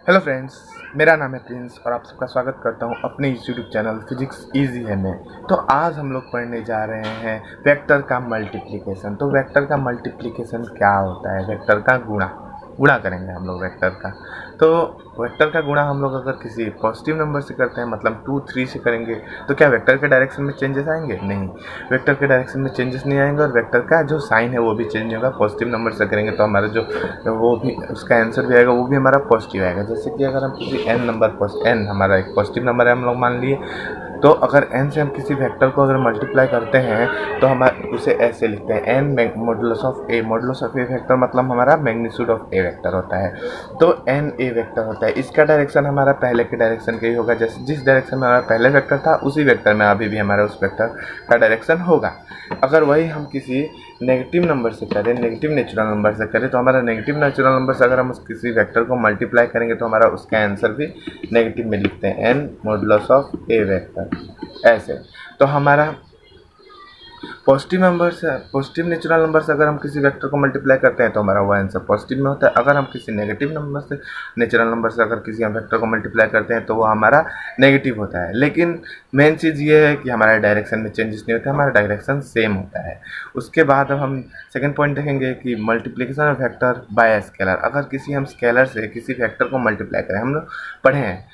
Hello friends, मेरा नाम है प्रिंस और आप सबका स्वागत करता हूं अपने इस यूट्यूब चैनल फिजिक्स इजी है में। तो आज हम लोग पढ़ने जा रहे हैं वेक्टर का मल्टीप्लिकेशन। तो वेक्टर का मल्टीप्लिकेशन क्या होता है? वेक्टर का गुणा करेंगे हम लोग वेक्टर का। तो वेक्टर का गुणा हम लोग अगर किसी पॉजिटिव नंबर से करते हैं, मतलब 2, 3 से करेंगे, तो क्या वेक्टर के डायरेक्शन में चेंजेस आएंगे? नहीं, वेक्टर के डायरेक्शन में चेंजेस नहीं आएंगे और वेक्टर का जो साइन है वो भी चेंज होगा। पॉजिटिव नंबर से करेंगे तो हमारा जो वो भी उसका आंसर भी आएगा, वो भी हमारा पॉजिटिव आएगा। जैसे कि अगर हम किसी n हमारा एक पॉजिटिव नंबर है हम लोग मान लिए, तो अगर n से हम किसी वेक्टर को अगर मल्टीप्लाई करते हैं तो हम उसे ऐसे लिखते हैं n modulus of a। Modulus of a vector मतलब हमारा मैग्नीट्यूड ऑफ a वेक्टर होता है। तो n a वेक्टर होता है, इसका डायरेक्शन हमारा पहले के डायरेक्शन का ही होगा। जैसे जिस डायरेक्शन में हमारा पहले वेक्टर था उसी वेक्टर में अभी भी हमारा उस वेक्टर का डायरेक्शन होगा। अगर वही हम किसी नेगेटिव नंबर से करें, नेगेटिव नेचुरल नंबर से करें, तो हमारा नेगेटिव नेचुरल नंबर से अगर हम उस किसी वेक्टर को मल्टीप्लाई करेंगे तो हमारा उसका आंसर भी नेगेटिव में लिखते हैं, n modulus of a vector ऐसे। तो हमारा पॉजिटिव नेचुरल नंबर से अगर हम किसी वेक्टर को मल्टीप्लाई करते हैं तो हमारा वो आंसर पॉजिटिव में होता है। अगर हम किसी नेगेटिव नंबर से नेचुरल नंबर से अगर किसी हम वेक्टर को मल्टीप्लाई करते हैं तो वो हमारा नेगेटिव होता है। लेकिन मेन चीज़ ये है कि हमारे डायरेक्शन में चेंजेस नहीं होता, हमारा डायरेक्शन सेम होता है। उसके बाद अब हम सेकेंड पॉइंट देखेंगे कि multiplication of vector by scalar. अगर किसी हम स्केलर से किसी वेक्टर को मल्टीप्लाई करें, हम लोग पढ़े हैं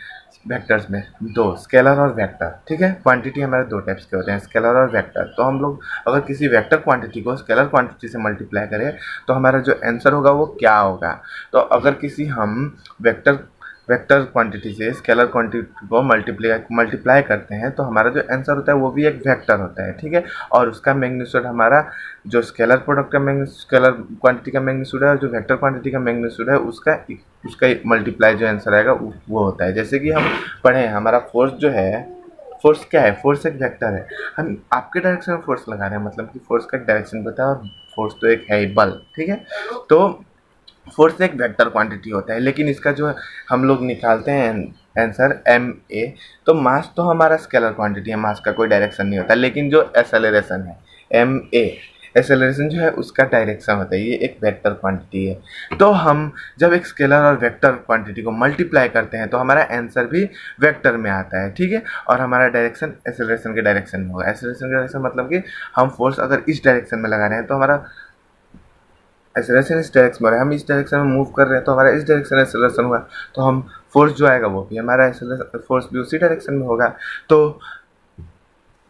वेक्टर्स में दो, स्केलर और वेक्टर, ठीक है। क्वांटिटी हमारे दो टाइप्स के होते हैं, स्केलर और वेक्टर। तो हम लोग अगर किसी वेक्टर क्वांटिटी को स्केलर क्वांटिटी से मल्टीप्लाई करें तो हमारा जो आंसर होगा वो क्या होगा? तो अगर किसी हम वेक्टर क्वांटिटी से स्केलर क्वांटिटी को मल्टीप्लाई करते हैं तो हमारा जो आंसर होता है वो भी एक वेक्टर होता है, ठीक है। और उसका मैग्नीट्यूड हमारा जो स्केलर प्रोडक्ट का स्केलर क्वांटिटी का मैग्नीट्यूड है और जो वेक्टर क्वांटिटी का मैग्नीट्यूड है उसका मल्टीप्लाई जो आंसर आएगा वो होता है। जैसे कि हम पढ़े हैं, हमारा फोर्स जो है, फोर्स क्या है? फोर्स एक वेक्टर है। हम आपके डायरेक्शन में फोर्स लगा रहे हैं, मतलब कि फोर्स का डायरेक्शन पता है, और फोर्स तो एक है ही बल, ठीक है। तो फोर्स एक वेक्टर क्वांटिटी होता है, लेकिन इसका जो हम लोग निकालते हैं आंसर ma। तो मास तो हमारा स्केलर क्वांटिटी है, मास का कोई डायरेक्शन नहीं होता, लेकिन जो एक्सेलरेशन है ma, एक्सेलरेशन जो है उसका डायरेक्शन होता है, ये एक वेक्टर क्वांटिटी है। तो हम जब एक स्केलर और वेक्टर क्वांटिटी को मल्टीप्लाई करते हैं तो हमारा आंसर भी वेक्टर में आता है, ठीक है। और हमारा डायरेक्शन एक्सेलरेशन के डायरेक्शन में होगा। एक्सेलरेशन के डायरेक्शन मतलब कि हम फोर्स अगर इस डायरेक्शन में लगा रहे हैं तो हमारा एक्सेलरेशन इस डायरेक्शन में, हम इस डायरेक्शन में मूव कर रहे हैं तो हमारा इस डायरेक्शन में एक्सेलरेशन होगा। तो हम फोर्स जो आएगा वो भी हमारा एक्सेलरेशन, फोर्स भी उसी डायरेक्शन में होगा। तो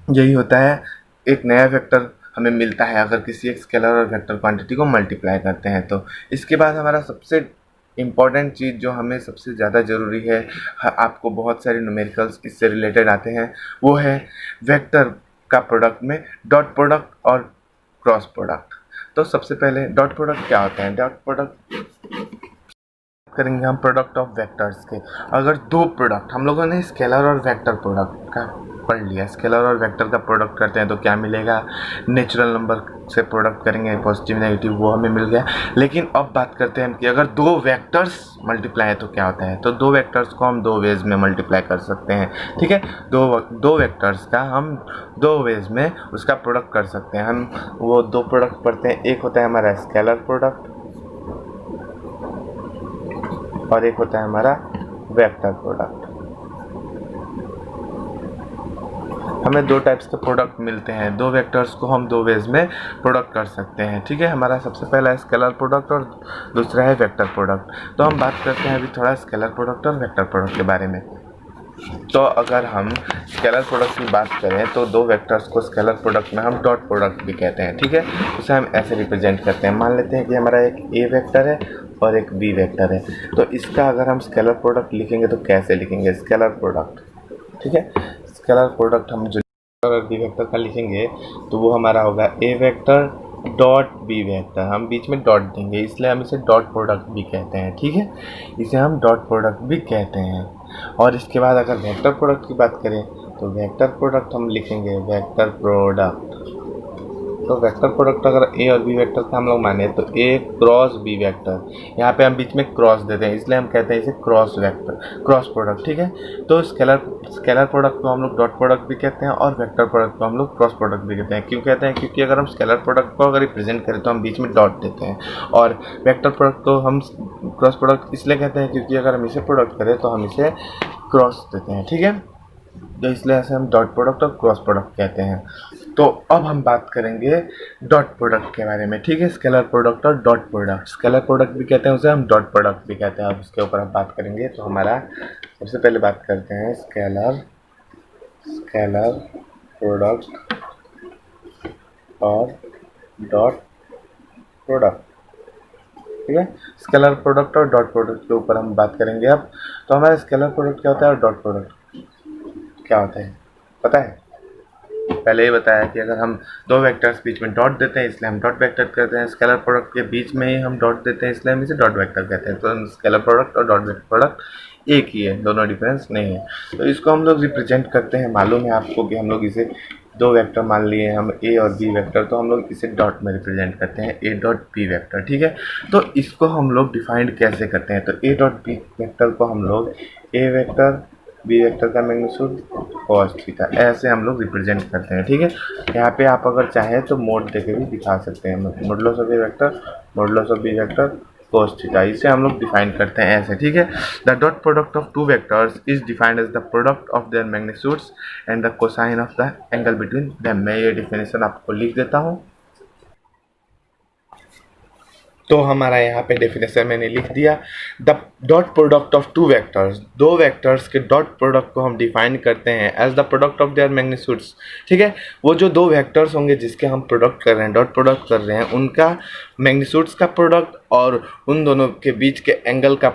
यही होता है, एक नया वेक्टर हमें मिलता है अगर किसी एक स्केलर और वेक्टर क्वांटिटी को मल्टीप्लाई करते हैं। तो इसके बाद हमारा सबसे इम्पॉर्टेंट चीज़ जो हमें सबसे ज़्यादा ज़रूरी है, आपको बहुत सारे न्यूमेरिकल्स इससे रिलेटेड आते हैं, वो है वेक्टर का प्रोडक्ट में डॉट प्रोडक्ट और क्रॉस प्रोडक्ट। तो सबसे पहले डॉट प्रोडक्ट क्या होता है? डॉट प्रोडक्ट करेंगे हम प्रोडक्ट ऑफ वेक्टर्स के। अगर दो प्रोडक्ट, हम लोगों ने स्केलर और वेक्टर प्रोडक्ट का पढ़ लिया, स्केलर और वेक्टर का प्रोडक्ट करते हैं तो क्या मिलेगा? नेचुरल नंबर से प्रोडक्ट करेंगे, पॉजिटिव नेगेटिव, वो हमें मिल गया। लेकिन अब बात करते हैं कि अगर दो वेक्टर्स मल्टीप्लाई है तो क्या होता है? तो दो वेक्टर्स को हम दो वेज में मल्टीप्लाई कर सकते हैं, ठीक है। दो वेक्टर्स का हम दो वेज में उसका प्रोडक्ट कर सकते हैं। हम वो दो प्रोडक्ट पढ़ते हैं, एक होता है हमारा स्केलर प्रोडक्ट और एक होता है हमारा वेक्टर प्रोडक्ट। हमें दो टाइप्स के प्रोडक्ट मिलते हैं, दो वेक्टर्स को हम दो वेज में प्रोडक्ट कर सकते हैं, ठीक है। हमारा सबसे पहला है स्केलर प्रोडक्ट और दूसरा है वेक्टर प्रोडक्ट। तो हम बात करते हैं अभी थोड़ा स्केलर प्रोडक्ट और वेक्टर प्रोडक्ट के बारे में। तो अगर हम स्केलर प्रोडक्ट की बात करें तो दो वेक्टर्स को स्केलर प्रोडक्ट में हम डॉट प्रोडक्ट भी कहते हैं, ठीक है। उसे हम ऐसे रिप्रेजेंट करते हैं, मान लेते हैं कि हमारा एक ए वेक्टर है और एक बी वेक्टर है। तो इसका अगर हम स्केलर प्रोडक्ट लिखेंगे तो कैसे लिखेंगे? स्केलर प्रोडक्ट, ठीक है। स्केलर प्रोडक्ट हम जो अगर बी वेक्टर का लिखेंगे तो वो हमारा होगा ए वेक्टर डॉट बी वेक्टर। हम बीच में डॉट देंगे, इसलिए हम इसे डॉट प्रोडक्ट भी कहते हैं, ठीक है। इसे हम डॉट प्रोडक्ट भी कहते हैं। और इसके बाद अगर वेक्टर प्रोडक्ट की बात करें तो वेक्टर प्रोडक्ट हम लिखेंगे वेक्टर प्रोडक्ट, तो वेक्टर प्रोडक्ट अगर ए और बी वेक्टर का हम लोग माने तो ए क्रॉस बी वेक्टर, यहाँ पे हम बीच में क्रॉस देते हैं इसलिए हम कहते हैं इसे क्रॉस वेक्टर, क्रॉस प्रोडक्ट, ठीक है। तो स्केलर प्रोडक्ट को हम लोग डॉट प्रोडक्ट भी कहते हैं और वेक्टर प्रोडक्ट को हम लोग क्रॉस प्रोडक्ट भी कहते हैं। क्यों कहते हैं? क्योंकि अगर हम स्केलर प्रोडक्ट को अगर रिप्रेजेंट करें तो हम बीच में डॉट देते हैं, और वेक्टर प्रोडक्ट को हम क्रॉस प्रोडक्ट इसलिए कहते हैं क्योंकि अगर हम इसे प्रोडक्ट करें तो हम इसे क्रॉस देते हैं, ठीक है। तो इसलिए ऐसे हम डॉट प्रोडक्ट और क्रॉस प्रोडक्ट कहते हैं। तो अब हम बात करेंगे डॉट प्रोडक्ट के बारे में, ठीक है। स्केलर प्रोडक्ट और डॉट प्रोडक्ट, स्केलर प्रोडक्ट भी कहते हैं उसे, हम डॉट प्रोडक्ट भी कहते हैं। अब उसके ऊपर हम बात करेंगे। तो हमारा सबसे पहले बात करते हैं स्केलर प्रोडक्ट और डॉट प्रोडक्ट, ठीक है। स्केलर प्रोडक्ट और डॉट प्रोडक्ट के ऊपर हम बात करेंगे अब। तो हमारा स्केलर प्रोडक्ट क्या होता है और डॉट प्रोडक्ट क्या होता है पता है? पहले ही बताया कि अगर हम दो वेक्टर्स बीच में डॉट देते हैं इसलिए हम डॉट वेक्टर कहते हैं। स्केलर प्रोडक्ट के बीच में ही हम डॉट देते हैं इसलिए हम इसे डॉट वेक्टर कहते हैं। तो स्केलर प्रोडक्ट और डॉट प्रोडक्ट एक ही है, दोनों डिफरेंस नहीं है। तो इसको हम लोग रिप्रेजेंट करते हैं। मालूम है आपको कि हम लोग इसे दो वेक्टर मान लिए हम ए और बी वेक्टर, तो हम लोग इसे डॉट में रिप्रेजेंट करते हैं, ए डॉट बी वेक्टर, ठीक है। तो इसको हम लोग डिफाइंड कैसे करते हैं? तो ए डॉट बी वेक्टर को हम लोग ए वेक्टर बी वेक्टर का मैग्नीट्यूड कॉस थीटा ऐसे हम लोग रिप्रेजेंट करते हैं, ठीक है। यहाँ पे आप अगर चाहें तो मोड देके भी दिखा सकते हैं, modulus of A vector modulus of B vector cos theta, इसे हम लोग डिफाइन करते हैं ऐसे, ठीक है। The dot product of two vectors is defined as the product of their magnitudes and the cosine of the angle between them. मैं ये डिफिनेशन आपको लिख देता हूँ। तो हमारा यहाँ पे डेफिनेशन मैंने लिख दिया। The dot product of two vectors, दो वेक्टर्स के डॉट प्रोडक्ट को हम डिफाइन करते हैं as the product of their magnitudes, ठीक है। वो जो दो वेक्टर्स होंगे जिसके हम प्रोडक्ट कर रहे हैं, डॉट प्रोडक्ट कर रहे हैं, उनका मैग्नीट्यूड्स का प्रोडक्ट और उन दोनों के बीच के एंगल का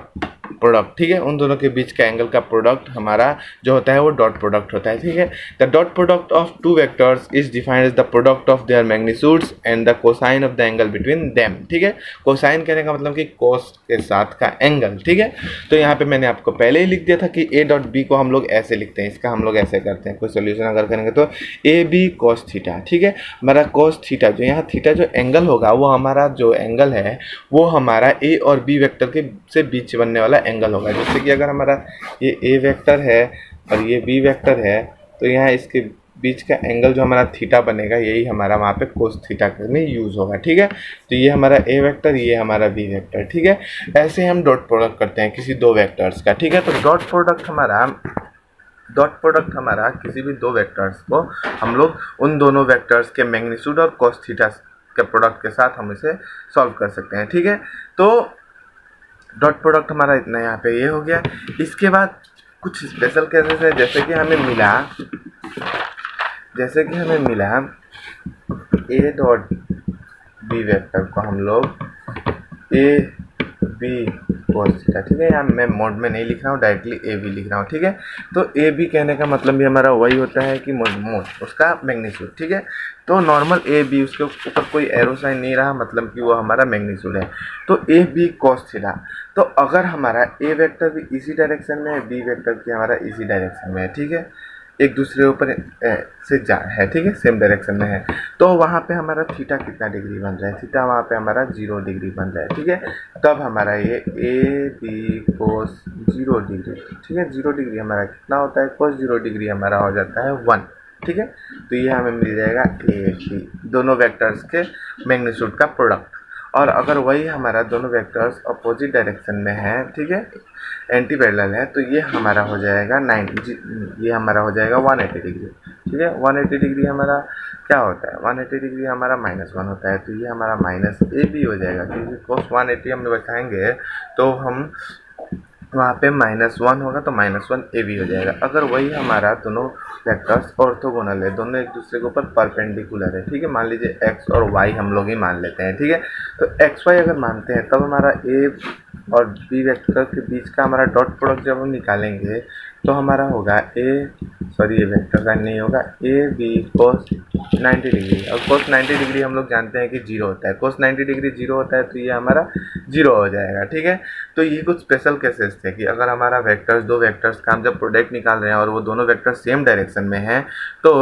प्रोडक्ट, ठीक है। उन दोनों के बीच का एंगल का प्रोडक्ट हमारा जो होता है वो डॉट प्रोडक्ट होता है, ठीक है। The dot product of two vectors is defined as the product of their magnitudes and the cosine of the angle between them, ठीक है। कोसाइन कहने का मतलब कि कोस के साथ का एंगल, ठीक है। तो यहाँ पे मैंने आपको पहले ही लिख दिया था कि ए डॉट बी को हम लोग ऐसे लिखते हैं, इसका हम लोग ऐसे करते हैं। कोई सोल्यूशन अगर करेंगे तो ए बी कॉस थीटा, ठीक है। हमारा कॉस थीटा जो यहाँ थीटा जो एंगल होगा वो हमारा जो एंगल है वो हमारा ए और बी वेक्टर के से बीच बनने वाला एंगल होगा। जैसे कि अगर हमारा ये ए वेक्टर है और ये बी वेक्टर है तो यहाँ इसके बीच का एंगल जो हमारा थीटा बनेगा यही हमारा वहाँ पे कोस थीटा में यूज़ होगा, ठीक है। तो ये हमारा ए वेक्टर, ये हमारा बी वेक्टर, ठीक है। ऐसे हम डॉट प्रोडक्ट करते हैं किसी दो वेक्टर्स का, ठीक है। तो डॉट प्रोडक्ट हमारा किसी भी दो वेक्टर्स को हम लोग उन दोनों वेक्टर्स के मैग्नीट्यूड और कोस थीटा के प्रोडक्ट के साथ हम इसे सॉल्व कर सकते हैं, ठीक है। तो डॉट प्रोडक्ट हमारा इतना यहाँ पे ये हो गया। इसके बाद कुछ स्पेशल केसेस है, जैसे कि हमें मिला ए डॉट बी वेक्टर को हम लोग ए बी कॉस थीटा, ठीक है। यहाँ मैं मोड में नहीं लिख रहा हूँ, डायरेक्टली ए बी लिख रहा हूँ, ठीक है। तो ए बी कहने का मतलब भी हमारा वही होता है कि मोड उसका मैग्नीट्यूड, ठीक है। तो नॉर्मल ए बी उसके ऊपर कोई एरो साइन नहीं रहा, मतलब कि वो हमारा मैग्नीट्यूड है। तो ए बी कॉस थीटा, तो अगर हमारा ए वेक्टर भी इसी डायरेक्शन में है, बी वेक्टर भी हमारा इसी डायरेक्शन में है, ठीक है, एक दूसरे ऊपर से जा है, ठीक है, सेम डायरेक्शन में है, तो वहाँ पे हमारा थीटा कितना डिग्री बन रहा है? थीटा वहाँ पे हमारा 0 डिग्री बन रहा है, ठीक है। तब हमारा ये ए बी कोस 0 डिग्री, ठीक है। 0 डिग्री हमारा कितना होता है? कोस 0 डिग्री हमारा हो जाता है 1, ठीक है। तो ये हमें मिल जाएगा ए बी, दोनों वेक्टर्स के मैग्नीट्यूड का प्रोडक्ट। और अगर वही हमारा दोनों वेक्टर्स अपोजिट डायरेक्शन में है, ठीक है, एंटी पैरेलल है, तो ये हमारा हो जाएगा 180 डिग्री, ठीक है। 180 डिग्री हमारा क्या होता है? 180 डिग्री हमारा -1 होता है, तो ये हमारा माइनस ए बी हो जाएगा, क्योंकि cos 180 हम बैठाएंगे तो हम वहाँ पे -1 होगा तो -1 ए बी हो जाएगा। अगर वही हमारा दोनों वेक्टर्स ऑर्थोगोनल है, दोनों एक दूसरे के ऊपर परपेंडिकुलर है, ठीक है, मान लीजिए एक्स और वाई हम लोग ही मान लेते हैं, ठीक है। तो एक्स वाई अगर मानते हैं तब हमारा ए और बी वेक्टर के बीच का हमारा डॉट प्रोडक्ट जब हम निकालेंगे तो हमारा होगा ये वेक्टर का नहीं होगा, ए बी कोस 90 डिग्री। और कोस 90 डिग्री हम लोग जानते हैं कि 0 होता है, कोस 90 डिग्री 0 होता है, तो ये हमारा 0 हो जाएगा, ठीक है। तो ये कुछ स्पेशल केसेस थे कि अगर हमारा वेक्टर्स, दो वेक्टर्स का हम जब प्रोडक्ट निकाल रहे हैं और वो दोनों वेक्टर सेम डायरेक्शन में हैं तो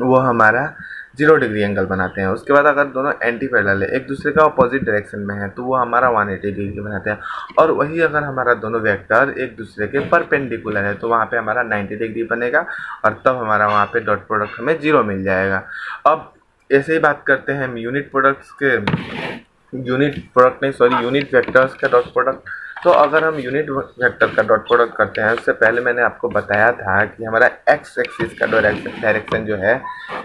वो हमारा 0 डिग्री एंगल बनाते हैं। उसके बाद अगर दोनों एंटी पैरेलल है, एक दूसरे का अपोजिट डायरेक्शन में है, तो वो हमारा 180 डिग्री बनाते हैं। और वही अगर हमारा दोनों वेक्टर एक दूसरे के परपेंडिकुलर है तो वहाँ पे हमारा 90 डिग्री बनेगा और तब हमारा वहाँ पे डॉट प्रोडक्ट हमें 0 मिल जाएगा। अब ऐसे ही बात करते हैं हम यूनिट वेक्टर्स का डॉट प्रोडक्ट। तो अगर हम यूनिट वेक्टर का डॉट प्रोडक्ट करते हैं, उससे पहले मैंने आपको बताया था कि हमारा एक्स एक्सिस का डायरेक्शन जो है,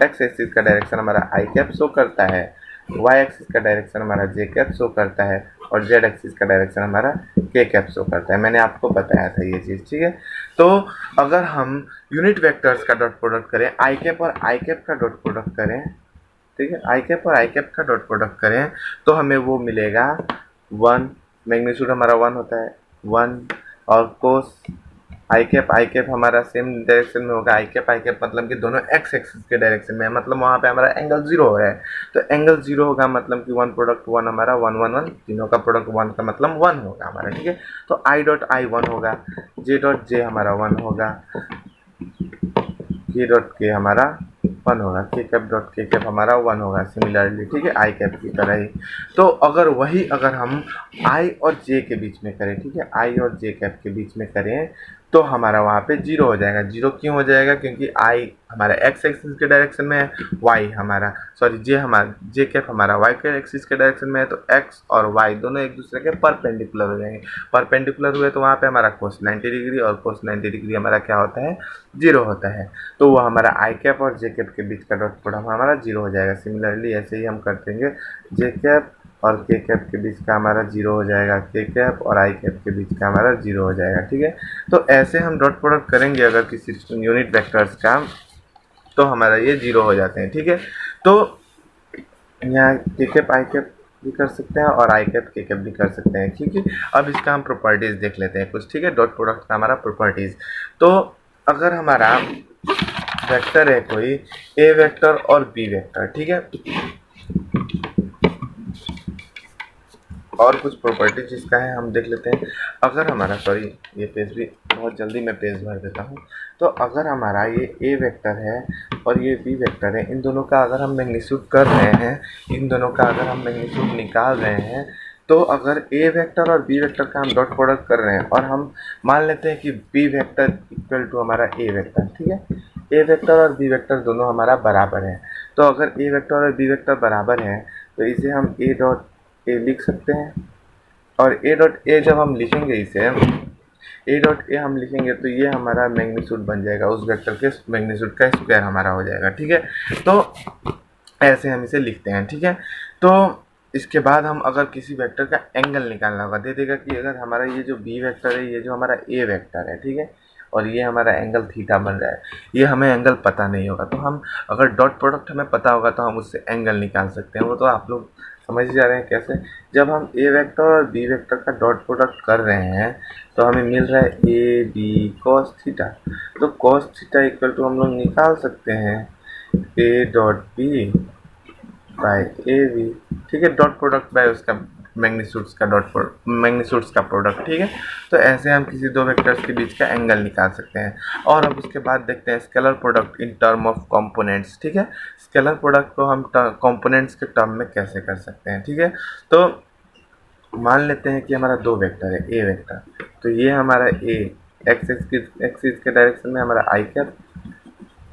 एक्स एक्सिस का डायरेक्शन हमारा आई कैप शो करता है, वाई एक्सिस का डायरेक्शन हमारा जे कैप शो करता है और जेड एक्सिस का डायरेक्शन हमारा के कैप शो करता है। मैंने आपको बताया था ये चीज़, ठीक है। तो अगर हम यूनिट वेक्टर्स का डॉट प्रोडक्ट करें, आई कैप और आई कैप का डॉट प्रोडक्ट करें, ठीक है, आई कैप और आई कैप का डॉट प्रोडक्ट करें तो हमें वो मिलेगा 1, मैग्नीट्यूड हमारा 1 होता है 1, और कोस आई कैप हमारा सेम डायरेक्शन में होगा। आई कैप मतलब कि दोनों एक्स एक्सिस के डायरेक्शन में है, मतलब वहाँ पे हमारा एंगल 0 है। तो एंगल 0 होगा मतलब कि 1 प्रोडक्ट 1 हमारा 1 1 1, तीनों का प्रोडक्ट 1 का मतलब 1 होगा हमारा, ठीक है। तो आई डॉट आई 1 होगा, जे डॉट जे हमारा 1 होगा, के डॉट के हमारा 1 होगा, के कैप डॉट के कैप हमारा 1 होगा सिमिलरली, ठीक है, आई कैप की तरह ही। तो अगर हम आई और जे के बीच में करें, ठीक है, आई और जे कैप के बीच में करें तो हमारा वहाँ पे 0 हो जाएगा। 0 क्यों हो जाएगा? क्योंकि आई हमारा एक्स एक्सिस के डायरेक्शन में है, जे कैप हमारा वाई के एक्सिस के डायरेक्शन में है, तो एक्स और वाई दोनों एक दूसरे के परपेंडिकुलर हो जाएंगे। परपेंडिकुलर हुए तो वहाँ पे हमारा कोस 90 डिग्री और कोस 90 डिग्री हमारा क्या होता है? 0 होता है। तो वो हमारा आई कैप और जे कैप के बीच का डॉट प्रोडक्ट हमारा 0 हो जाएगा। सिमिलरली ऐसे ही हम कर देंगे, जे कैप और के कैप के बीच का हमारा 0 हो जाएगा, के कैप और आई कैप के बीच का हमारा 0 हो जाएगा, ठीक है। तो ऐसे हम डॉट प्रोडक्ट करेंगे अगर किसी यूनिट वेक्टर्स का, तो हमारा ये 0 हो जाते हैं, ठीक है। तो यहाँ के कैप आई कैप भी कर सकते हैं और आई कैप के कैप भी कर सकते हैं, ठीक है। अब इसका हम प्रॉपर्टीज देख लेते हैं कुछ, ठीक है, डॉट प्रोडक्ट का हमारा प्रॉपर्टीज। तो अगर हमारा वेक्टर है कोई ए वेक्टर और बी वेक्टर, ठीक है, और कुछ प्रॉपर्टी जिसका है हम देख लेते हैं। अगर हमारा ये पेज भी बहुत जल्दी मैं पेज भर देता हूँ। तो अगर हमारा ये ए वेक्टर है और ये बी वेक्टर है, इन दोनों का अगर हम मैग्नीट्यूड कर रहे हैं, इन दोनों का अगर हम मैग्नीट्यूड निकाल रहे हैं, तो अगर ए वेक्टर और बी वेक्टर का हम डॉट प्रोडक्ट कर रहे हैं और हम मान लेते हैं कि बी वेक्टर इक्वल टू हमारा ए वेक्टर, ठीक है, ए वेक्टर और बी वेक्टर दोनों हमारा बराबर है। तो अगर ए वेक्टर और बी वेक्टर बराबर है तो इसे हम ए डॉट ए लिख सकते हैं, और ए डॉट ए जब हम लिखेंगे, इसे ए डॉट ए हम लिखेंगे तो ये हमारा मैग्नीट्यूड बन जाएगा, उस वेक्टर के मैग्नीट्यूड का स्क्वायर हमारा हो जाएगा, ठीक है। तो ऐसे हम इसे लिखते हैं, ठीक है। तो इसके बाद हम अगर किसी वेक्टर का एंगल निकालना होगा, दे देगा कि अगर हमारा ये जो बी वेक्टर है, ये जो हमारा ए वेक्टर है, ठीक है, और ये हमारा एंगल थीटा बन रहा है, ये हमें एंगल पता नहीं होगा, तो हम अगर डॉट प्रोडक्ट हमें पता होगा तो हम उससे एंगल निकाल सकते हैं। वो तो आप लोग समझ जा रहे हैं कैसे। जब हम ए वेक्टर और बी वेक्टर का डॉट प्रोडक्ट कर रहे हैं तो हमें मिल रहा है ए बी कॉस थीटा, तो कॉस थीटा इक्वल टू हम लोग निकाल सकते हैं A dot B by A B, ठीक है, डॉट प्रोडक्ट बाय उसका मैग्नीट्यूड्स का प्रोडक्ट, ठीक है। तो ऐसे हम किसी दो वेक्टर्स के बीच का एंगल निकाल सकते हैं। और अब उसके बाद देखते हैं scalar product in term of components, ठीक है। स्केलर प्रोडक्ट को हम कंपोनेंट्स के टर्म में कैसे कर सकते हैं, ठीक है। तो मान लेते हैं कि हमारा दो वेक्टर है, ए वेक्टर, तो ये हमारा ए एक्स एक्सिस के डायरेक्शन में हमारा आई कैप,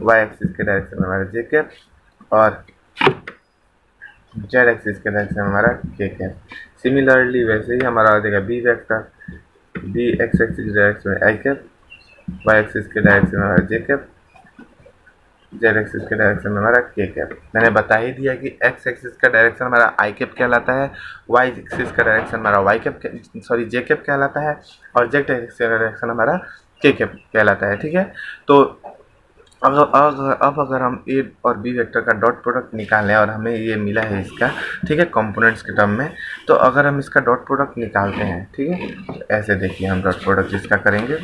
वाई एक्सिस के डायरेक्शन में हमारा जे कैप, और जेड एक्सिस के डायरेक्शन में हमारा के कैप। सिमिलरली वैसे ही हमारा हो जाएगा B vector, B X axis direction में आई कैप, वाई एक्सिस के डायरेक्शन में हमारा जे कैप, जेड एक्सिस के डायरेक्शन में हमारा के कैप। मैंने बता ही दिया कि एक्स एक्सिस का डायरेक्शन हमारा आई कैप कहलाता है, वाई एक्सिस का डायरेक्शन हमारा जे कैप कहलाता है, और जेड एक्सिस का डायरेक्शन हमारा के कैप कहलाता है, ठीक है। तो अब अगर हम ए और बी वेक्टर का डॉट प्रोडक्ट निकालें और हमें ये मिला है इसका, ठीक है, कंपोनेंट्स के टर्म में, तो अगर हम इसका डॉट प्रोडक्ट निकालते हैं, ठीक है, तो ऐसे देखिए हम डॉट प्रोडक्ट इसका करेंगे।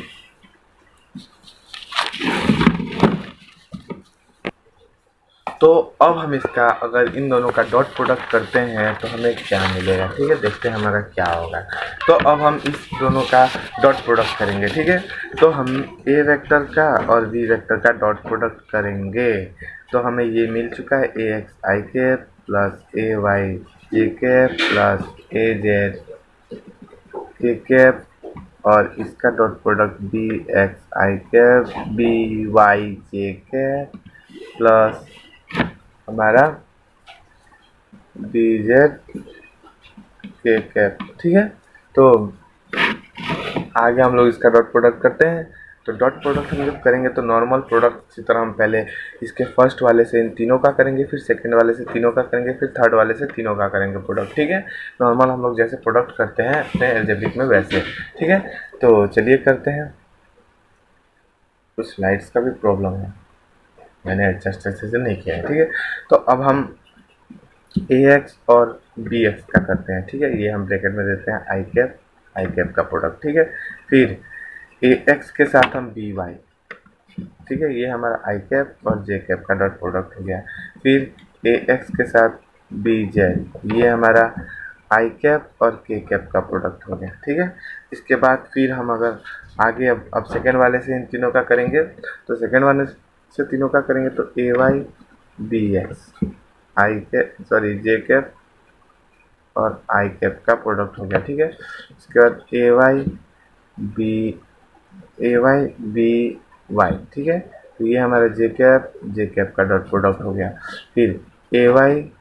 तो अब हम इसका अगर इन दोनों का डॉट प्रोडक्ट करते हैं तो हमें क्या मिलेगा, ठीक है, देखते हैं हमारा क्या होगा। तो अब हम इस दोनों का डॉट प्रोडक्ट करेंगे, ठीक है। तो हम ए वेक्टर का और बी वेक्टर का डॉट प्रोडक्ट करेंगे तो हमें ये मिल चुका है ए एक्स आई कैप प्लस ए वाई जे कैप प्लस ए जेड के कैप और इसका डॉट प्रोडक्ट बी एक्स आई कैप बी वाई जे कैप प्लस हमारा बी जेड के कैप, ठीक है। तो आगे हम लोग इसका डॉट प्रोडक्ट करते हैं। तो डॉट प्रोडक्ट हम जब करेंगे तो नॉर्मल प्रोडक्ट की तरह हम पहले इसके फर्स्ट वाले से इन तीनों का करेंगे, फिर सेकंड वाले से तीनों का करेंगे, फिर थर्ड वाले से तीनों का करेंगे प्रोडक्ट, ठीक है। नॉर्मल हम लोग जैसे प्रोडक्ट करते हैं अपने एल्जेब्रिक में वैसे, ठीक है। तो चलिए करते हैं। कुछ स्लाइड्स का भी प्रॉब्लम है, मैंने एडजस्ट अच्छे से नहीं किया है, ठीक है। तो अब हम ए एक्स और बी एक्स का करते हैं, ठीक है। ये हम ब्रैकेट में देते हैं आई कैप का प्रोडक्ट, ठीक है। फिर ए एक्स के साथ हम बी वाई, ठीक है, ये हमारा आई कैप और जे कैप का डॉट प्रोडक्ट हो गया। फिर ए एक्स के साथ बी जेड, ये हमारा आई कैप और के कैप का प्रोडक्ट हो गया, ठीक है। इसके बाद फिर हम अगर आगे अब सेकेंड वाले से इन तीनों का करेंगे तो सेकेंड वाले से तीनों का करेंगे तो ए वाई बी एक्स आई कैप जे कैप और आई कैप का प्रोडक्ट हो गया, ठीक है। इसके बाद ए वाई बी वाई, ठीक है। तो ये हमारा जे कैप का डॉट प्रोडक्ट हो गया। फिर ए वाई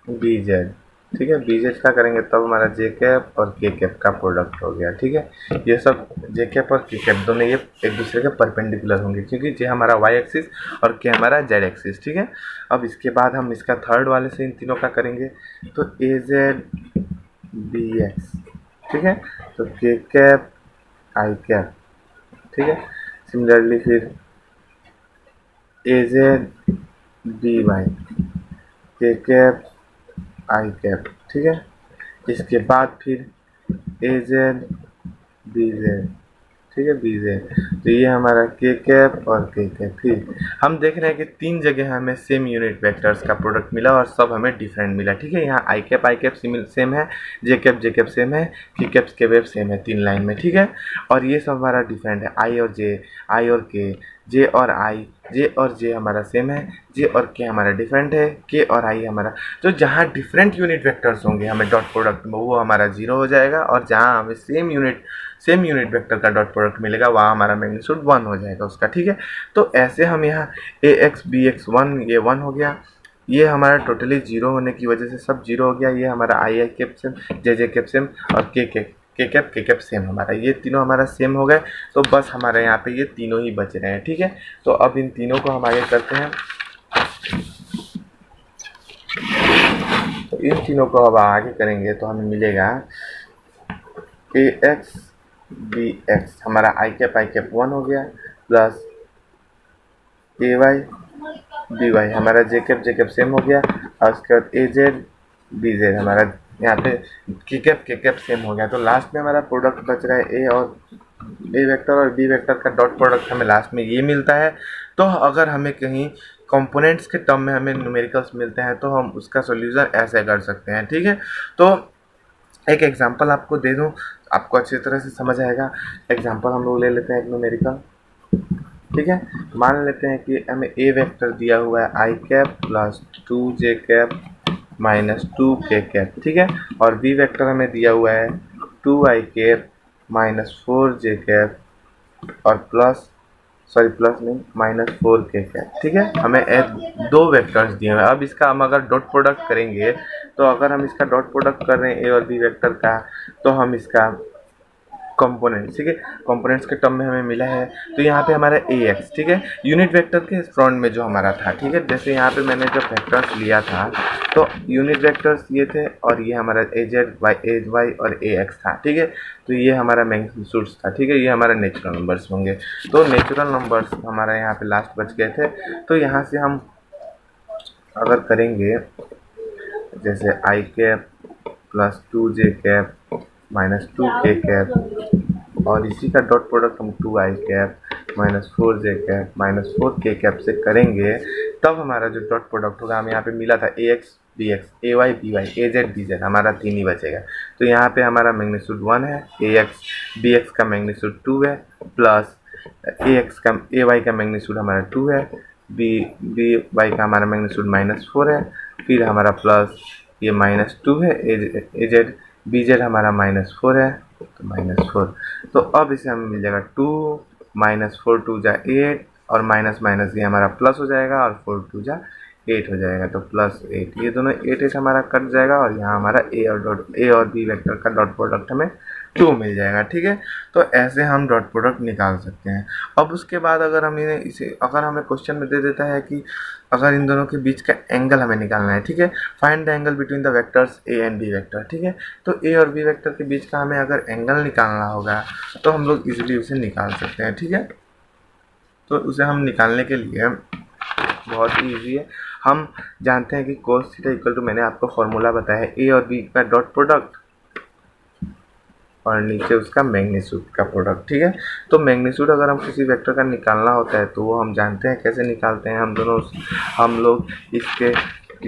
बी जेड, ठीक है, बी जेड का करेंगे तब हमारा जे कैप और के कैप का प्रोडक्ट हो गया, ठीक है। ये सब जे कैप और के कैप दोनों ये एक दूसरे के परपेंडिकुलर होंगे क्योंकि जे हमारा वाई एक्सिस और के हमारा जेड एक्सिस, ठीक है। अब इसके बाद हम इसका थर्ड वाले से इन तीनों का करेंगे तो ए जेड बी एक्स, ठीक है। तो के कैप आई कैप, ठीक है। सिमिलरली फिर ए जेड बी वाई के कैप आई कैप, ठीक है। इसके बाद फिर ए जेड बी जेड, ठीक है, बी जेड। तो ये हमारा के कैप और के कैप। फिर हम देख रहे हैं कि तीन जगह हमें सेम यूनिट वेक्टर्स का प्रोडक्ट मिला और सब हमें डिफरेंट मिला, ठीक है। यहाँ आई कैप सेम है, जे कैप सेम है, के कैप सेम है, तीन लाइन में, ठीक है। और ये सब हमारा डिफरेंट है, आई और जे, आई और के, जे और आई, जे और जे हमारा सेम है, जे और के हमारा डिफरेंट है, के और आई हमारा। तो जहाँ डिफरेंट यूनिट वेक्टर्स होंगे हमें डॉट प्रोडक्ट में वो हमारा 0 हो जाएगा और जहाँ हमें सेम यूनिट वेक्टर का डॉट प्रोडक्ट मिलेगा वहाँ हमारा मैग्नीट्यूड 1 हो जाएगा उसका, ठीक है। तो ऐसे हम यहाँ ए एक्स बी एक्स 1, ये 1 हो गया, ये हमारा टोटली 0 होने की वजह से सब 0 हो गया। ये हमारा आई कैप सेम, जे कैप सेम और के कैप सेम, हमारा ये तीनों हमारा सेम हो गए। तो बस हमारे यहाँ पे ये तीनों ही बच रहे हैं, ठीक है। तो अब इन तीनों को हम आगे करते हैं। तो इन तीनों को अब आगे करेंगे तो हमें मिलेगा ए एक्स बी एक्स, हमारा आई कैप 1 हो गया, प्लस ए वाई बी वाई, हमारा जे कैप सेम हो गया, और उसके बाद ए जेड बी जेड, हमारा यहाँ पे के कैप सेम हो गया। तो लास्ट में हमारा प्रोडक्ट बच रहा है ए वेक्टर और बी वेक्टर का डॉट प्रोडक्ट हमें लास्ट में ये मिलता है। तो अगर हमें कहीं कंपोनेंट्स के टर्म में हमें न्यूमेरिकल्स मिलते हैं तो हम उसका सॉल्यूशन ऐसे कर सकते हैं, ठीक है। तो एक एग्जांपल आपको दे दूं, आपको अच्छी तरह से समझ आएगा। एग्जांपल हम लोग ले लेते हैं एक न्यूमेरिकल, ठीक है। मान लेते हैं कि हमें ए वेक्टर दिया हुआ है आई कैप प्लस 2 जे कैप माइनस 2 के कैप, ठीक है। और बी वेक्टर हमें दिया हुआ है 2 आई कैप माइनस 4 जे कैप और प्लस नहीं माइनस 4 के कैप, ठीक है। हमें दो वेक्टर्स दिए हुए हैं। अब इसका हम अगर डॉट प्रोडक्ट करेंगे तो अगर हम इसका डॉट प्रोडक्ट कर रहे हैं ए और बी वेक्टर का तो हम इसका कंपोनेंट्स, ठीक है, कंपोनेंट्स के टर्म में हमें मिला है। तो यहाँ पे हमारा ए एक्स, ठीक है, यूनिट वेक्टर के फ्रंट में जो हमारा था, ठीक है। जैसे यहाँ पे मैंने जब वेक्टर्स लिया था तो यूनिट वेक्टर्स ये थे और ये हमारा ए जेड वाई और ए एक्स था, ठीक है। तो ये हमारा मैग्नीट्यूड्स था, ठीक है, ये हमारा नेचुरल नंबर्स होंगे। तो नेचुरल नंबर्स हमारा यहाँ पे लास्ट बच गए थे। तो यहाँ से हम अगर करेंगे जैसे आई कैप प्लस 2 जे कैप माइनस 2 के कैप और इसी का डॉट प्रोडक्ट हम 2 आई cap -4j cap -4k cap से करेंगे तब हमारा जो डॉट प्रोडक्ट होगा, हमें यहाँ पे मिला था ax bx ay by az bz, हमारा 3 ही बचेगा। तो यहाँ पे हमारा मैग्नीट्यूड 1 है, ax bx का मैग्नीट्यूड 2 है, प्लस ax का ay का मैग्नीट्यूड हमारा 2 है, by का हमारा मैग्नीट्यूड -4 है, फिर हमारा प्लस ये -2 है, az bz हमारा -4 है, तो -4। तो अब इसे हमें मिल जाएगा 2 -4 2 जा 8 और माइनस माइनस ये हमारा प्लस हो जाएगा और 4 2 जा 8 हो जाएगा, तो +8। ये दोनों 8 हमारा कट जाएगा और यहाँ हमारा ए और बी वेक्टर का डॉट प्रोडक्ट हमें 2 मिल जाएगा। ठीक है, तो ऐसे हम डॉट प्रोडक्ट निकाल सकते हैं। अब उसके बाद अगर हम इसे अगर हमें क्वेश्चन में दे देता है कि अगर इन दोनों के बीच का एंगल हमें निकालना है, ठीक है, find the angle between the vectors A and B vector. ठीक है, तो ए और बी वेक्टर के बीच का हमें अगर एंगल निकालना होगा तो हम लोग इजीली उसे निकाल सकते हैं। ठीक है, तो उसे हम निकालने के लिए बहुत ही ईजी है। हम जानते हैं कि cos थीटा इक्वल टू, मैंने आपको फॉर्मूला बताया है, ए और बी का डॉट प्रोडक्ट और नीचे उसका मैग्नीट्यूड का प्रोडक्ट। ठीक है, तो मैग्नीट्यूड अगर हम किसी वेक्टर का निकालना होता है तो वो हम जानते हैं कैसे निकालते हैं। हम लोग इसके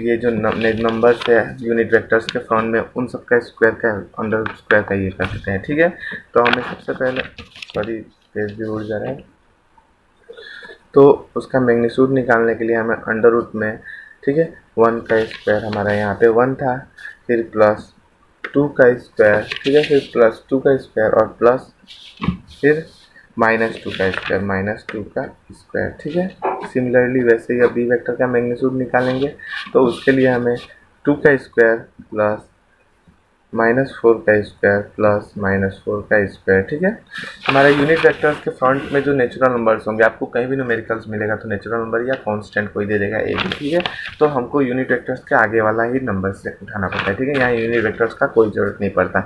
ये जो नंबर्स है यूनिट वेक्टर्स के फ्रंट में, उन सब का स्क्वायर का अंडर स्क्वायर का ये कर देते हैं। ठीक है, तो हमें सबसे पहले, सॉरी पेज भी उड़ जा रहा है, तो उसका मैग्नीट्यूड निकालने के लिए हमें अंडर रूट में, ठीक है, 1 का स्क्वायर हमारा यहाँ पे 1 था, फिर प्लस 2 का स्क्वायर, ठीक है, फिर प्लस 2 का स्क्वायर और प्लस फिर -2 का स्क्वायर, -2 का स्क्वायर। ठीक है, सिमिलरली वैसे ही बी वेक्टर का मैग्नीट्यूड निकालेंगे तो उसके लिए हमें 2 का स्क्वायर प्लस -4 का स्क्वायर प्लस -4 का स्क्वायर। ठीक है, हमारे यूनिट वेक्टर्स के फ्रंट में जो नेचुरल नंबर्स होंगे, आपको कहीं भी न्यूमेरिकल्स मिलेगा तो नेचुरल नंबर या कांस्टेंट कोई दे देगा एक। ठीक है, तो हमको यूनिट वेक्टर्स के आगे वाला ही नंबर से उठाना पड़ता है। ठीक है, यहाँ यूनिट वेक्टर्स का कोई ज़रूरत नहीं पड़ता।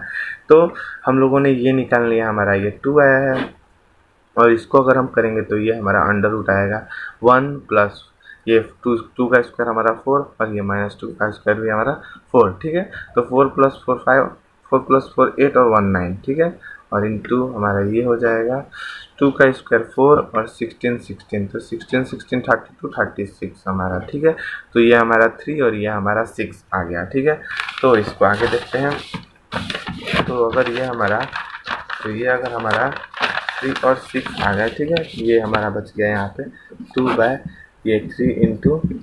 तो हम लोगों ने ये निकाल लिया, हमारा ये 2 आया है और इसको अगर हम करेंगे तो ये हमारा अंडर रूट आएगा 1 प्लस ये 2 का स्क्वायर हमारा 4 और ये -2 का स्क्वायर भी हमारा 4। ठीक है, तो 4 + 4 5, 4 + 4 8 और 1 9। ठीक है, और इंटू हमारा ये हो जाएगा 2 का स्क्वायर 4 और 16 16, तो 16 16 32 36 हमारा। ठीक है, तो ये हमारा 3 और ये हमारा 6 आ गया। ठीक है, तो इसको आगे देखते हैं। तो अगर ये हमारा, तो ये अगर हमारा 3 और 6 आ गया, ठीक है, ये हमारा बच गया यहाँ पे 2 बाय ये 3 ×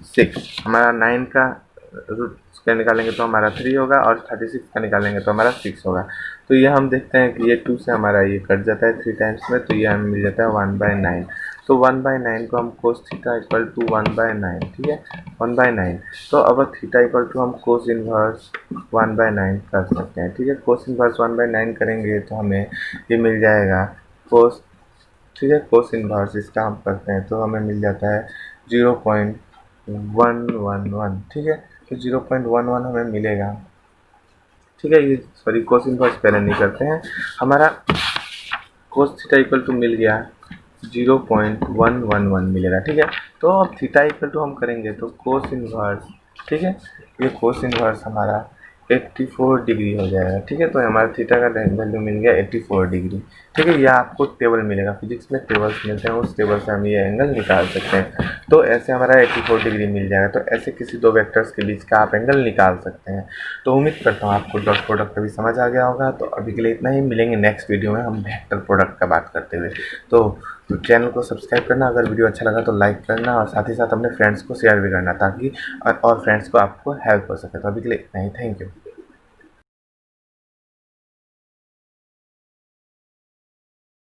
6, हमारा 9 का रूट स्क्वायर निकालेंगे तो हमारा 3 होगा और 36 का निकालेंगे तो हमारा 6 होगा। तो ये हम देखते हैं कि ये 2 से हमारा ये कट जाता है 3 टाइम्स में, तो ये हमें मिल जाता है 1/9। तो 1/9 को हम cos थीटा इक्वल टू 1/9, ठीक है, 1/9। तो अब थीटा इक्वल टू हम cos इनवर्स 1/9 कर सकते हैं। ठीक है, cos इनवर्स 1/9 करेंगे तो हमें ये मिल जाएगा cos, ठीक है, cos इनवर्स इसका हम करते हैं तो हमें मिल जाता है 0.111। ठीक है, तो 0.11 हमें मिलेगा। ठीक है, ये सॉरी cos इनवर्स पहले नहीं करते हैं, हमारा cos थीटा इक्वल टू मिल गया 0.111 मिलेगा। ठीक है, तो अब थीटा इक्वल टू हम करेंगे तो cos इनवर्स, ठीक है, ये cos इनवर्स हमारा 84 डिग्री हो जाएगा। ठीक है, तो हमारा थीटा का वैल्यू मिल गया 84 डिग्री। ठीक है, यह आपको टेबल मिलेगा, फिजिक्स में टेबल्स मिलते हैं, उस टेबल से हम ये एंगल निकाल सकते हैं। तो ऐसे हमारा 84 डिग्री मिल जाएगा। तो ऐसे किसी दो वेक्टर्स के बीच का आप एंगल निकाल सकते हैं। तो उम्मीद करता हूँ आपको डॉट प्रोडक्ट अभी समझ आ गया होगा। तो अभी के लिए इतना ही, मिलेंगे नेक्स्ट वीडियो में हम वेक्टर प्रोडक्ट का बात करते हुए। तो चैनल को सब्सक्राइब करना, अगर वीडियो अच्छा लगा तो लाइक करना और साथ ही साथ अपने फ्रेंड्स को शेयर भी करना ताकि और फ्रेंड्स को आपको हेल्प हो सके। तो अभी के लिए इतना ही, थैंक यू।